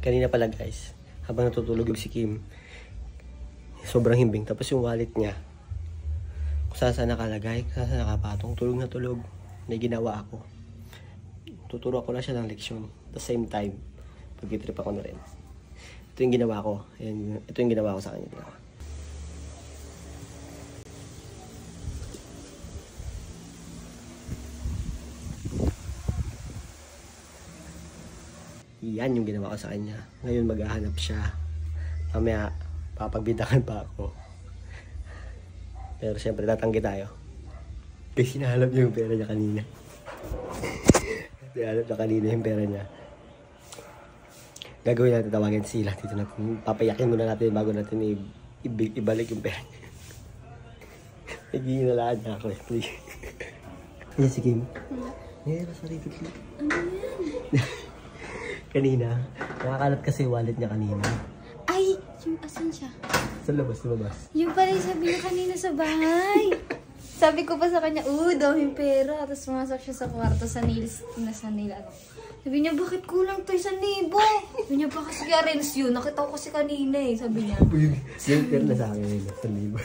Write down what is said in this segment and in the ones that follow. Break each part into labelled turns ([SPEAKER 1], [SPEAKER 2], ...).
[SPEAKER 1] Kanina pala guys, habang natutulog si Kim, sobrang himbing. Tapos yung wallet niya, kung saan nakalagay, kung saan nakapatong, tulog na tulog. May ginawa ako. Tuturo ko na siya ng leksyon. At the same time, pag-trip ako na rin. Ito yung ginawa ko. Ayan, ito yung ginawa ko sa kanya. Yan yung ginawa ko sa kanya. Ngayon maghahanap siya. Mamaya, papagbitangan pa ako. Pero syempre, tatanggi tayo. Kasi hinahanap niya yung pera niya kanina. Hinahanap niya kanina yung pera niya. Gagawin natin, tawagan sila. Dito natin, papayakin muna natin bago natin ibalik yung pera niya. Nagiginalaan na ako. Yan si Kim. Ngayon, nasa rito.
[SPEAKER 2] Ano yan?
[SPEAKER 1] Kanina, nakakalat kasi wallet niya kanina.
[SPEAKER 2] Ay! Yung asan siya?
[SPEAKER 1] Sa labas, lumabas.
[SPEAKER 2] Yung pala yung sabi niya kanina sa bahay. Sabi ko pa sa kanya, daming pera. Tapos pumasok siya sa kwarto sa nails. Nasa nail ano. Sabi niya, bakit kulang to 1,000? Sabi niya, baka si Arens yun. Nakita ko kasi kanina eh. Sabi niya.
[SPEAKER 1] Yung pera na sa akin yun, 1,000.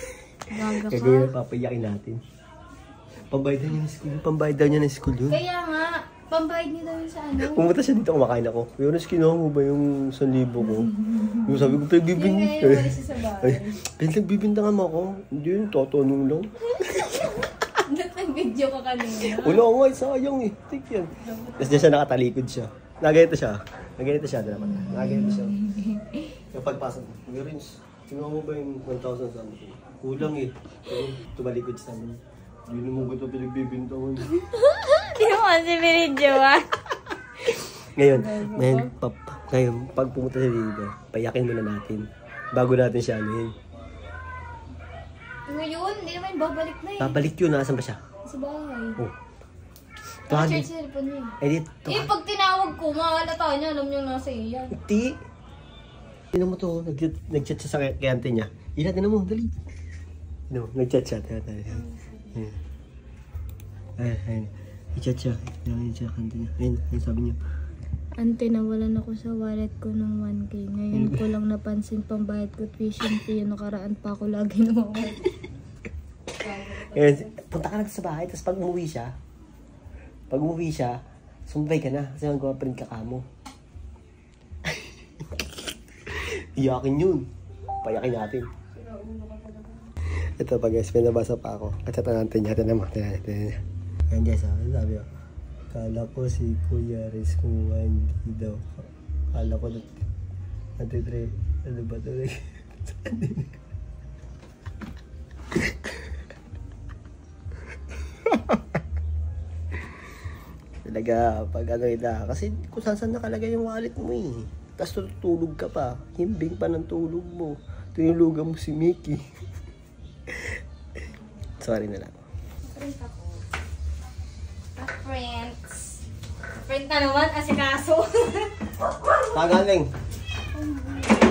[SPEAKER 2] Gaga ka.
[SPEAKER 1] Gagawin na papayakin natin. Pambayad daw niya ng school. Pambayad daw niya ng school yun.
[SPEAKER 2] Kaya nga, pambayad niya daw yun sa ano.
[SPEAKER 1] Pumunta siya dito, kumakain ako. Yones, kinuha mo ba yung 1,000 ko? Yung sabi ko, pinagbibinta.
[SPEAKER 2] Yung ngayon, siya sa bahay.
[SPEAKER 1] Pinagbibinta mo ako. Hindi yun, totonong lang.
[SPEAKER 2] Nag-video ka kanina.
[SPEAKER 1] Wala ko nga, sayang eh. Take yan. Tapos dyan siya nakatalikod siya. Naganito siya. Naganito siya. Naganito siya. Kapag pasok mo, Yones, kinuha mo ba yung 1,000 something? Kulang eh. Pero tumalikod siya naman. Hindi mo ba ito pinagbibinta ko?
[SPEAKER 2] Hindi mo kasi binidyo ah.
[SPEAKER 1] Ngayon, pag pumunta siya dito, payakin muna natin. Bago natin siya anuhin.
[SPEAKER 2] Ngayon, hindi naman babalik na eh.
[SPEAKER 1] Babalik yun, nasan ba siya?
[SPEAKER 2] Sa bahay.
[SPEAKER 1] Oh.
[SPEAKER 2] Charge sa cellphone niya.
[SPEAKER 1] Eh,
[SPEAKER 2] pag tinawag ko, makalata niya, alam niyo nasa iyo yan.
[SPEAKER 1] Hindi. Tignan mo to, nag-chat siya sa kayante niya. Tignan mo, dali. Nag-chat siya. Ayun. I-chat siya. I-chat kayante niya. Ayun, sabi niya.
[SPEAKER 2] Ante, nawalan ako sa wallet ko ng 1K. Ngayon ko lang napansin pambayad ko tuition fee. Nakaraan pa ako lagi nawawala.
[SPEAKER 1] Punta ka na sa bahay, tapos pag umuwi siya, sumbay ka na, kasi mag-print ka kamo. Iyakin yun. Payakin natin. Ito pa guys, pinabasa pa ako. Katsatan natin niya. Tignan mo. Ayan guys, sabi ko. Kala ko si Kuya Riz kung hindi daw. Kala ko natitre. Ano ba ito? Talaga, pag ano ina. Kasi kung saan nakalagay yung wallet mo eh. Tapos tutulog ka pa. Himbing pa ng tulog mo. Tinulugan mo si Mickey. Sorry na lang.
[SPEAKER 2] Print ako. Friends. Print na naman, asikaso.
[SPEAKER 1] Tagaling.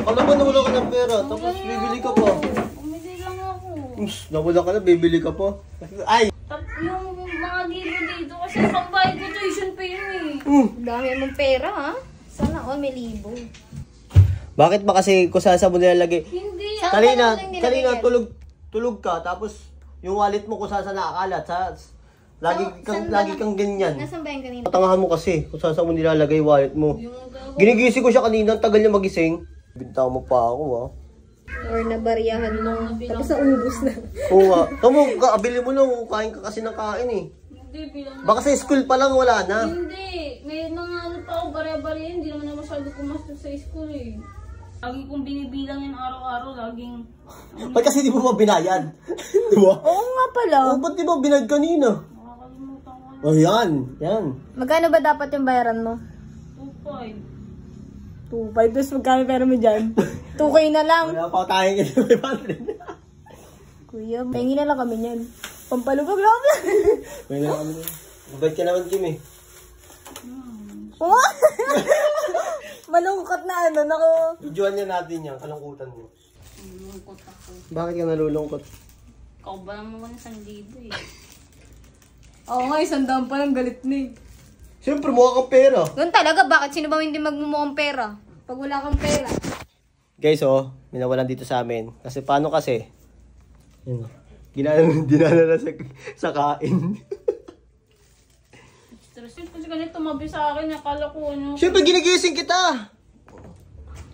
[SPEAKER 1] Alam mo, nawala ka ng pera. Tapos bibili ka pa.
[SPEAKER 2] Bumili lang ako.
[SPEAKER 1] Nawala ka na, bibili ka pa. Ay!
[SPEAKER 2] Yung mga gibo dito kasi pambayad ko tuition pa yun eh. Dami mong pera ha? Sana all may libo.
[SPEAKER 1] Bakit ba kasi kung saan mo nilalagay?
[SPEAKER 2] Hindi.
[SPEAKER 1] Kanina tulog ka, tapos yung wallet mo kung saan nakakalat. Lagi kang ganyan.
[SPEAKER 2] Nasaan ba yung kanina?
[SPEAKER 1] Patangahan mo kasi kung saan mo nilalagay yung wallet mo. Ginigising ko siya kanina, ang tagal niya magising. Bintaw mo pa ako ha.
[SPEAKER 2] Or nabariyahan mo. Tapos naubos na.
[SPEAKER 1] Oo nga. Tamo, kaabili mo na, kain ka kasi ng kain eh.
[SPEAKER 3] Hindi, bilang
[SPEAKER 1] Baka sa school pa lang wala na.
[SPEAKER 3] Hindi. May mga ano pa ako, bari-bari. Hindi naman na masyado kumastos sa school eh. Lagi kong binibilang yan araw-araw. Laging...
[SPEAKER 1] Ba't kasi di mo ba binayad? Di ba?
[SPEAKER 2] Oo nga pala.
[SPEAKER 1] O, ba't di ba binayad kanina?
[SPEAKER 3] Nakakalimutan ko.
[SPEAKER 1] O yan.
[SPEAKER 2] Magkano ba dapat yung bayaran mo?
[SPEAKER 3] 2.5.
[SPEAKER 2] 2.5. Tapos magkano pera mo dyan? 2K na lang.
[SPEAKER 1] Wala pa tayong ito, 500.
[SPEAKER 2] Kuya, pahingi na lang kami niyan. Pampalubag lang.
[SPEAKER 1] May na kami. Mabait ka naman, Kim eh.
[SPEAKER 2] Malungkot na ano, nako.
[SPEAKER 1] Videoan niya natin yan, kalungkutan mo.
[SPEAKER 3] Nalungkot ako.
[SPEAKER 1] Bakit ka nalulungkot?
[SPEAKER 3] Ikaw ba naman ng 1,000 eh?
[SPEAKER 2] Oo nga, 100 pa lang galit na eh.
[SPEAKER 1] Siyempre, mukha kang pera.
[SPEAKER 2] Ganun talaga, bakit sino ba hindi magmumukhang pera? Pag wala kang pera.
[SPEAKER 1] Guys, oh, minawalan dito sa amin. Kasi paano kasi? Yun, oh. Dinala na sa kain.
[SPEAKER 3] Stress yun kasi ganito tumabi sa akin. Akala ko ano.
[SPEAKER 1] Siyempre, ginigising kita!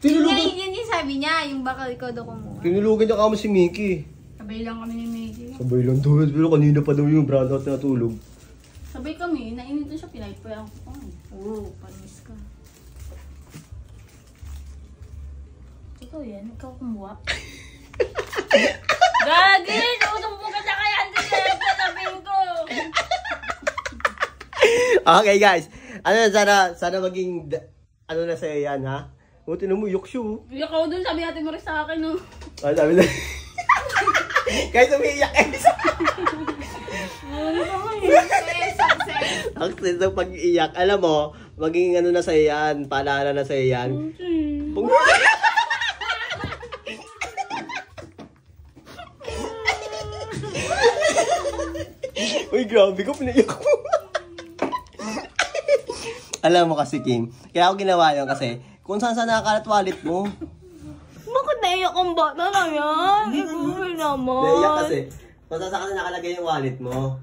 [SPEAKER 1] Tinulugan.
[SPEAKER 2] Yun yung sabi niya, yung baka ikaw daw kumuha.
[SPEAKER 1] Tinulugan niya kamo si Mickey.
[SPEAKER 3] Sabay lang kami ni Maggie.
[SPEAKER 1] Sabay lang doon. Pero kanina pa daw yung brownout na natulog.
[SPEAKER 3] Sabay kami. Nainit siya. Pinaypayan ko. Oo, panis ka. Ikaw yan. Ikaw kumuha. Gagi! Tutong ka na kaya hindi kaya patabihin ko.
[SPEAKER 1] Okay, guys. Sana maging, na sa'yo yan, ha? Buti na mo, yuksyo.
[SPEAKER 3] Ikaw dun, sabi natin mo rin sa akin, no?
[SPEAKER 1] Sabi na. Guys, umiiyak eh.
[SPEAKER 3] Ano ba ngayon?
[SPEAKER 1] Ang sense ng pag-iiyak. Alam mo, maging na sa'yo yan. Paalala na sa'yo yan. Uy, grabe ko, pinaiyak ko. Alam mo kasi, Kim, kaya ako ginawa yun kasi, kung saan nakakalat wallet mo.
[SPEAKER 3] Bakit naiyak ang bata na yan? Ikaw naman.
[SPEAKER 1] Naiyak kasi, kung saan kasi nakalagay yung wallet mo.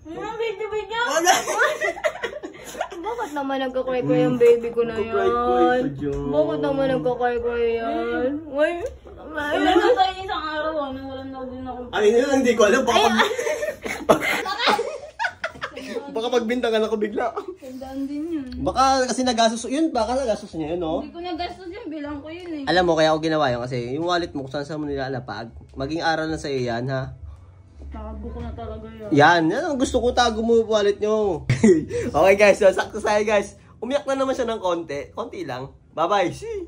[SPEAKER 3] Ano, video?
[SPEAKER 2] Bakit naman nagkakray-kray yung baby ko na
[SPEAKER 1] Nagkakray-kray
[SPEAKER 2] yan?
[SPEAKER 1] pa dyan.
[SPEAKER 2] Bakit naman nagkakray-kray yan? Uy,
[SPEAKER 3] Wala na tayo isang araw, ano? Walang na din ako.
[SPEAKER 1] Ay, yun lang, hindi ko alam. Baka pagbintangan ako bigla.
[SPEAKER 3] Tandaan din yun.
[SPEAKER 1] Baka kasi nagastos, yun, baka nagastos niya yun, no?
[SPEAKER 3] Hindi ko nagastos yun, bilang ko yun eh.
[SPEAKER 1] Alam mo, kaya ako ginawa yun kasi yung wallet mo, kung saan mo nilalapag, maging aral na sa'yo yan, ha?
[SPEAKER 3] Nakago ko na talaga yan.
[SPEAKER 1] Yan ang gusto ko, tago mo yung wallet nyo. Okay guys, so sakto sa'yo guys. Umiyak na naman siya ng konti lang. Bye-bye, see!